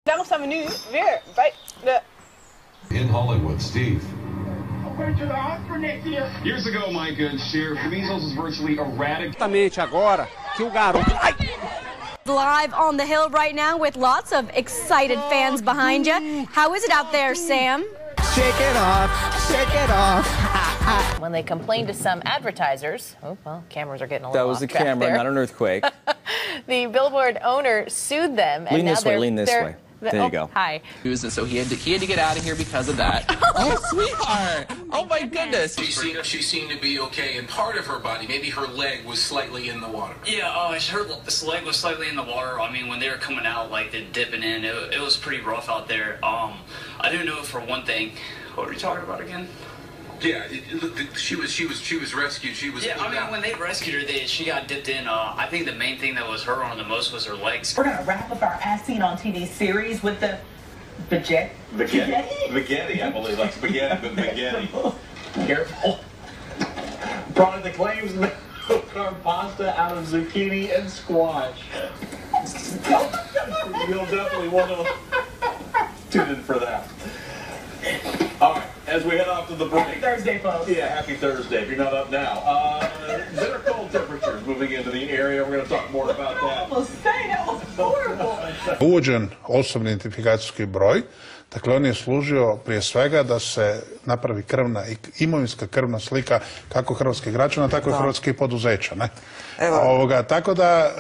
Daarom staan we nu weer bij de... In Hollywood, Steve. Years ago, my good share, the measles was virtually eradicated. Agora que o garoto... Live on the hill right now with lots of excited fans behind you. How is it out there, Sam? Shake it off, shake it off. When they complained to some advertisers, oh, well, cameras are getting a little That was the off track camera, there. not an earthquake. The billboard owner sued them. Lean this way, lean this way. There you go. Hi. And so he had to get out of here because of that. Oh, sweetheart! Oh my goodness! She seemed to be okay, and part of her body, maybe her leg, was slightly in the water. Yeah, her leg was slightly in the water. I mean, when they were coming out, like they're dipping in, it was pretty rough out there. I didn't know for one thing. What were you talking about again? Yeah, she was rescued. She was. Yeah, I mean, when they rescued her, she got dipped in. I think the main thing that was hurt on the most was her legs. We're gonna wrap up our As Seen on TV series with the spaghetti. Spaghetti, I believe, like spaghetti, but spaghetti. Careful. Product that claims to make pasta out of zucchini and squash. You'll definitely want to tune in for that. All right, as we head off to the break. Happy Thursday, folks. Yeah, happy Thursday, if you're not up now. Better cold temperatures moving into the area. We're going to talk more about that. That was horrible. Uvođen osobni identifikacijski broj, dakle on je služio prije svega da se napravi imovinska krvna slika kako hrvatskih građana, tako i hrvatskih poduzeća. Ne? Tako da,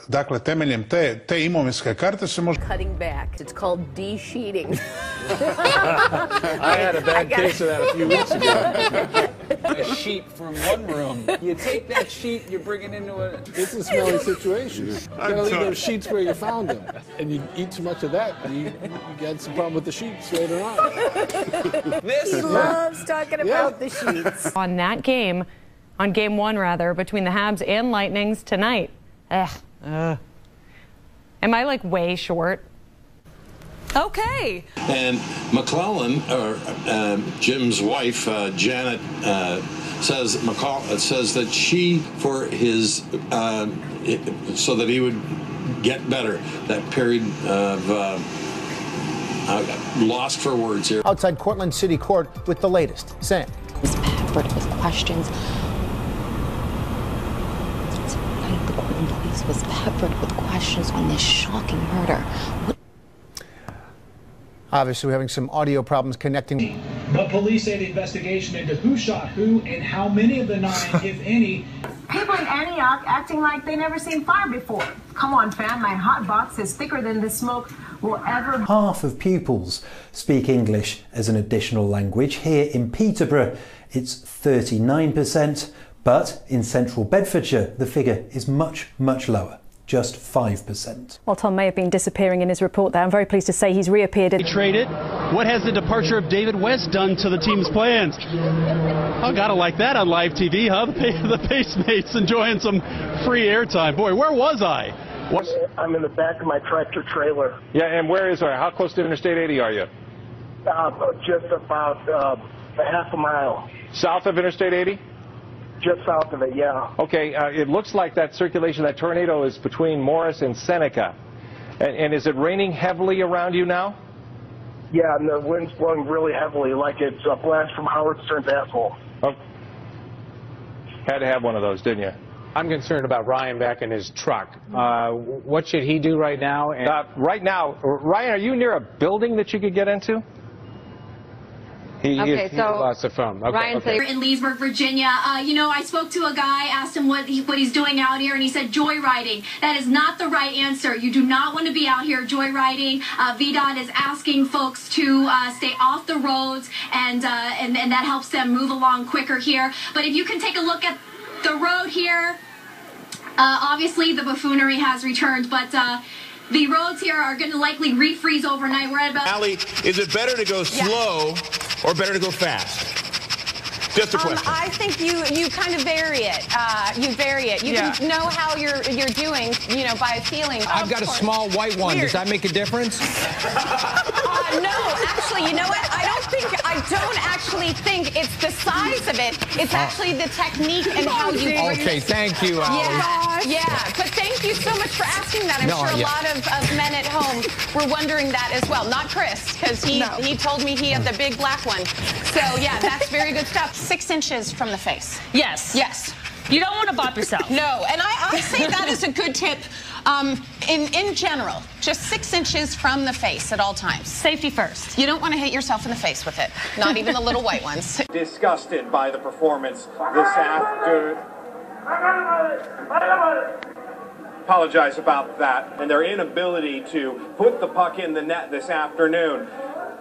dakle, temeljem te imovinske karte se može... Cutting back. It's called de-sheeting. I had a bad case of that a few weeks ago. A sheet from one room. You take that sheet, you bring it into a... It's a smelly situation. You gotta leave those sheets where you found them. And you eat too much of that, you get some problem with the sheets later on. He loves talking about the sheets. On that game, on game one rather, between the Habs and Lightnings tonight. Am I like way short? Okay. And McClellan, or Jim's wife, Janet, says that she, for his, so that he would get better, that period of, lost for words here. Outside Cortland City Court with the latest. Sam. Was peppered with questions. The Cortland police was peppered with questions on this shocking murder. Obviously, we're having some audio problems connecting. But police say the investigation into who shot who and how many of the 9, if any. People in Antioch acting like they never seen fire before. Come on, fam, my hot box is thicker than the smoke will ever... Half of pupils speak English as an additional language. Here in Peterborough, it's 39%, but in central Bedfordshire, the figure is much, much lower. Just 5%. Well, Tom may have been disappearing in his report there. I'm very pleased to say he's reappeared. Traded. What has the departure of David West done to the team's plans? Oh, gotta like that on live TV, huh? The Pacemates enjoying some free airtime. Boy, where was I? I'm in the back of my tractor trailer. Yeah, and where is I? How close to Interstate 80 are you? Just about half a mile. South of Interstate 80? Just south of it, yeah. Okay, it looks like that circulation, that tornado is between Morris and Seneca. And is it raining heavily around you now? Yeah, and the wind's blowing really heavily, like it's a blast from Howard Stern's asshole. Oh. Had to have one of those, didn't you? I'm concerned about Ryan back in his truck. What should he do right now? Right now, Ryan, are you near a building that you could get into? He lost the phone. Okay, Ryan said in Leesburg, Virginia. You know, I spoke to a guy, asked him what he's doing out here, and he said joyriding. That is not the right answer. You do not want to be out here joyriding. VDOT is asking folks to stay off the roads, and that helps them move along quicker here. But if you can take a look at the road here, obviously the buffoonery has returned, but the roads here are going to likely refreeze overnight. We're at about... Allie, is it better to go slow or better to go fast? Just a question. I think you kind of vary it. You vary it. You can know how you're doing, you know, by feeling. I've got a small white one. Does that make a difference? No, actually, you know what? I don't think I don't actually think it's the size of it. It's actually the technique and how you bring Okay, thank you, Allie. Yeah, but thank you so much for asking that. I'm sure a lot of men at home were wondering that as well. Not Chris, because he told me he had the big black one. So, yeah, that's very good stuff. 6 inches from the face. Yes. Yes. You don't want to bop yourself. No, and I say that is a good tip in general. Just 6 inches from the face at all times. Safety first. You don't want to hit yourself in the face with it. Not even the little white ones. Disgusted by the performance this afternoon. Apologize about that and their inability to put the puck in the net this afternoon.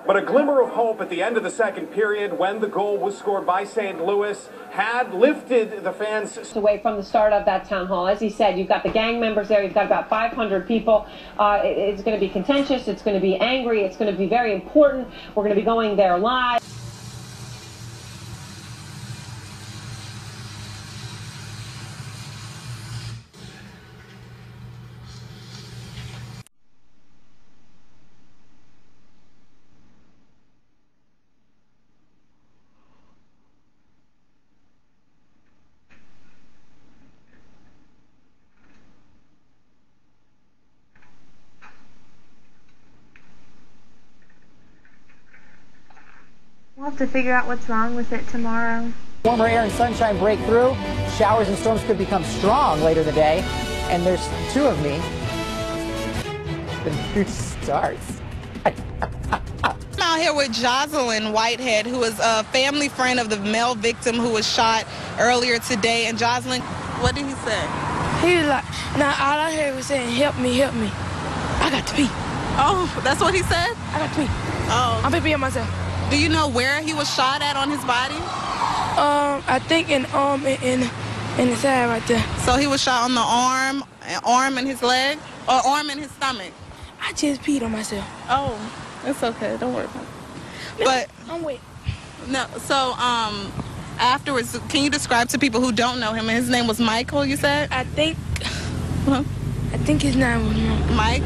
But a glimmer of hope at the end of the second period when the goal was scored by St. Louis had lifted the fans away from the start of that town hall. As he said, you've got the gang members there. You've got about 500 people. It's going to be contentious. It's going to be angry. It's going to be very important. We're going to be going there live. We'll have to figure out what's wrong with it tomorrow. Warmer air and sunshine break through. Showers and storms could become strong later in the day. And there's 2 of me. The news starts. I'm out here with Jocelyn Whitehead, who is a family friend of the male victim who was shot earlier today. And Jocelyn, what did he say? He was like, now all I heard was saying, help me, help me. I got to pee. Oh, that's what he said? I got to pee. Oh. I'm peeing myself. Do you know where he was shot at on his body? I think in the side right there. So he was shot on the arm and his leg, or arm and his stomach? I just peed on myself. Oh, it's okay. Don't worry about it. But I'm wet. No. So afterwards, can you describe to people who don't know him? His name was Michael. You said? I think his name was Mike.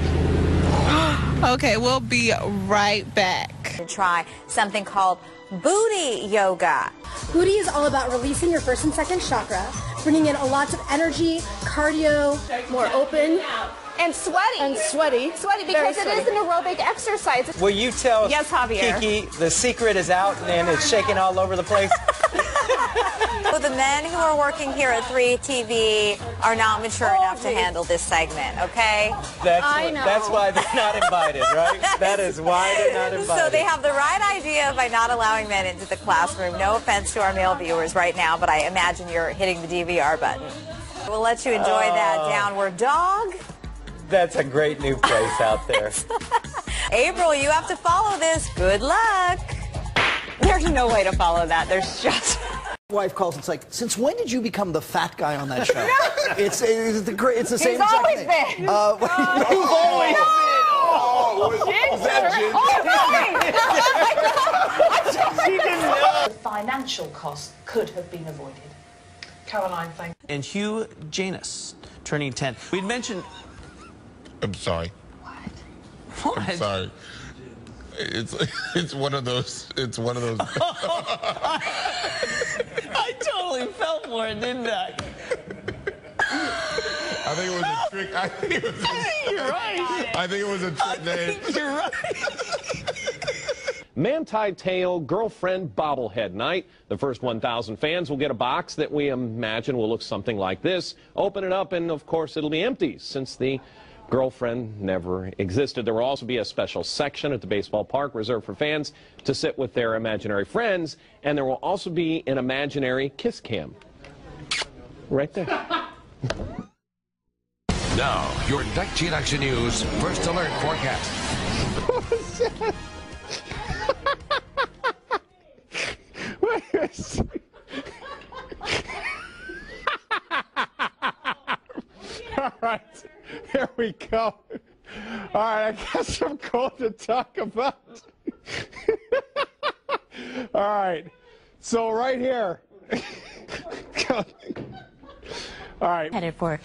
Okay, we'll be right back. Try something called booty yoga. Booty is all about releasing your first and second chakra, bringing in a lot of energy, cardio, more open. And sweaty. And sweaty. Sweaty because it is an aerobic exercise. Will you tell Kiki the secret is out and it's shaking all over the place? So the men who are working here at 3 TV are not mature enough to handle this segment, okay? That's why they're not invited, right? That is why they're not invited. So they have the right idea by not allowing men into the classroom. No offense to our male viewers right now, but I imagine you're hitting the DVR button. We'll let you enjoy that downward dog. That's a great new place out there. April, you have to follow this. Good luck. There's no way to follow that. There's just... Wife calls, it's like, since when did you become the fat guy on that show? it's the same exact thing. Been. You've always been. The financial cost could have been avoided. Caroline, thank you. And Hugh Janus, turning 10. We'd mentioned... I'm sorry. What? I'm sorry. It's one of those. It's one of those. I totally felt for it, didn't I? I think it was a trick. I think it was. You're right. I think it was a trick name. You're right. Man-tied tail girlfriend bobblehead night. The first 1,000 fans will get a box that we imagine will look something like this. Open it up, and of course it'll be empty since the girlfriend never existed. There will also be a special section at the baseball park reserved for fans to sit with their imaginary friends, and there will also be an imaginary kiss cam. Right there. Now, your 19 Action News First Alert Forecast. What was that? All right. Here we go. All right, I guess I'm cool to talk about. All right, so right here. All right. Headed for.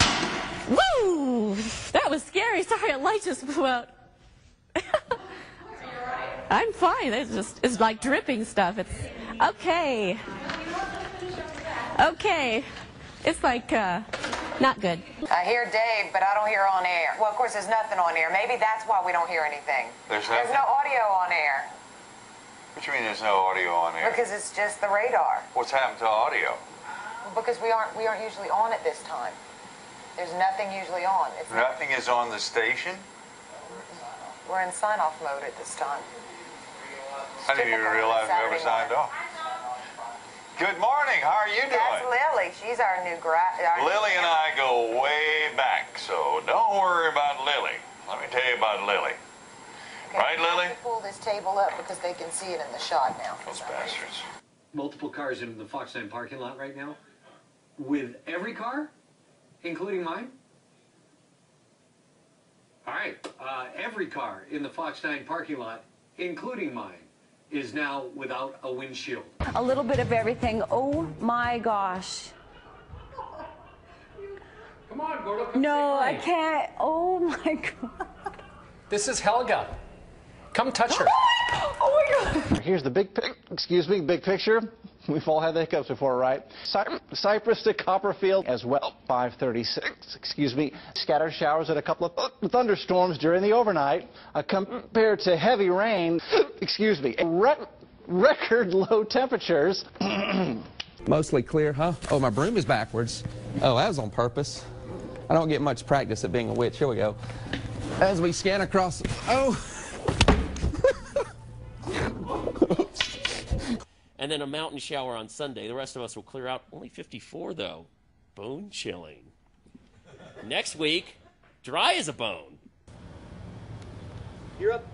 Woo! That was scary. Sorry, a light just blew out. I'm fine. It's like dripping stuff. It's okay. Okay. It's like not good. I hear Dave, but I don't hear on air. Well, of course, there's nothing on air. Maybe that's why we don't hear anything. There's no audio on air. What do you mean there's no audio on air? Because it's just the radar. What's happened to audio? Because we aren't usually on at this time. There's nothing usually on. Nothing is on the station? We're in sign-off mode at this time. I didn't even realize we ever signed off. Good morning. How are you doing? That's Lily. She's our new grad. Lily and I go way back, so don't worry about Lily. Let me tell you about Lily. Okay, right, Lily? Pull this table up because they can see it in the shot now. Those bastards. Multiple cars in the Fox 9 parking lot right now. With every car, including mine. All right, every car in the Fox 9 parking lot, including mine, is now without a windshield. A little bit of everything. Oh my gosh. Come on, Gordo. Come no, I can't. Oh my God. This is Helga. Come touch her. Oh my God. Here's the big picture. We've all had the hiccups before, right? Cypress to Copperfield as well. 5:36. Scattered showers and a couple of thunderstorms during the overnight. Compared to heavy rain. Record low temperatures. Mostly clear, huh? Oh, my broom is backwards. Oh, that was on purpose. I don't get much practice at being a witch. Here we go. As we scan across. Oh. And then a mountain shower on Sunday. The rest of us will clear out. Only 54, though. Bone chilling. Next week, dry as a bone. You're up.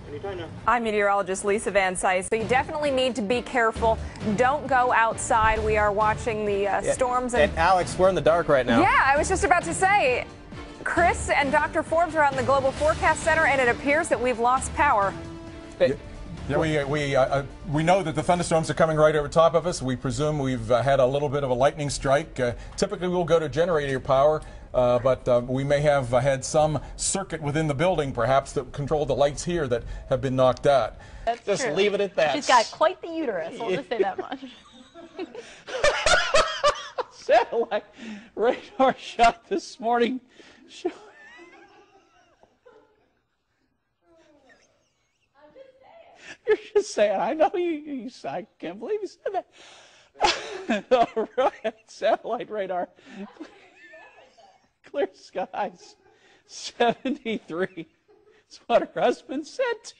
Anytime now. I'm meteorologist Lisa Van Cise. So you definitely need to be careful. Don't go outside. We are watching the storms. And Alex, we're in the dark right now. Yeah, I was just about to say, Chris and Dr. Forbes are on the Global Forecast Center, and it appears that we've lost power. Yeah, we know that the thunderstorms are coming right over top of us. We presume we've had a little bit of a lightning strike. Typically, we'll go to generator power, but we may have had some circuit within the building, perhaps, that control the lights here that have been knocked out. That's just true. leave it at that. She's got quite the uterus. I'll just say that much. Satellite radar shot this morning. You're just saying, I know you I can't believe you said that. All right, satellite radar. Clear skies, 73. That's what her husband said.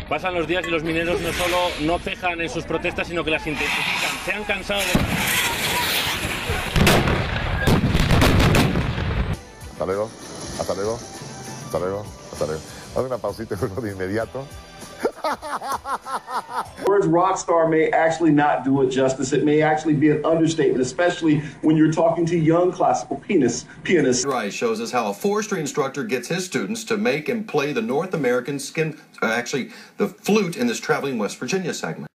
Pasan los días y los mineros no solo no cejan en sus protestas, sino que las intensifican. Se han cansado de... Hasta luego. Hasta luego, hasta luego, hasta luego. Haz una pausita de inmediato. Words rockstar may actually not do it justice. It may actually be an understatement, especially when you're talking to young classical pianists. Rice shows us how a forestry instructor gets his students to make and play the North American the flute in this Traveling West Virginia segment.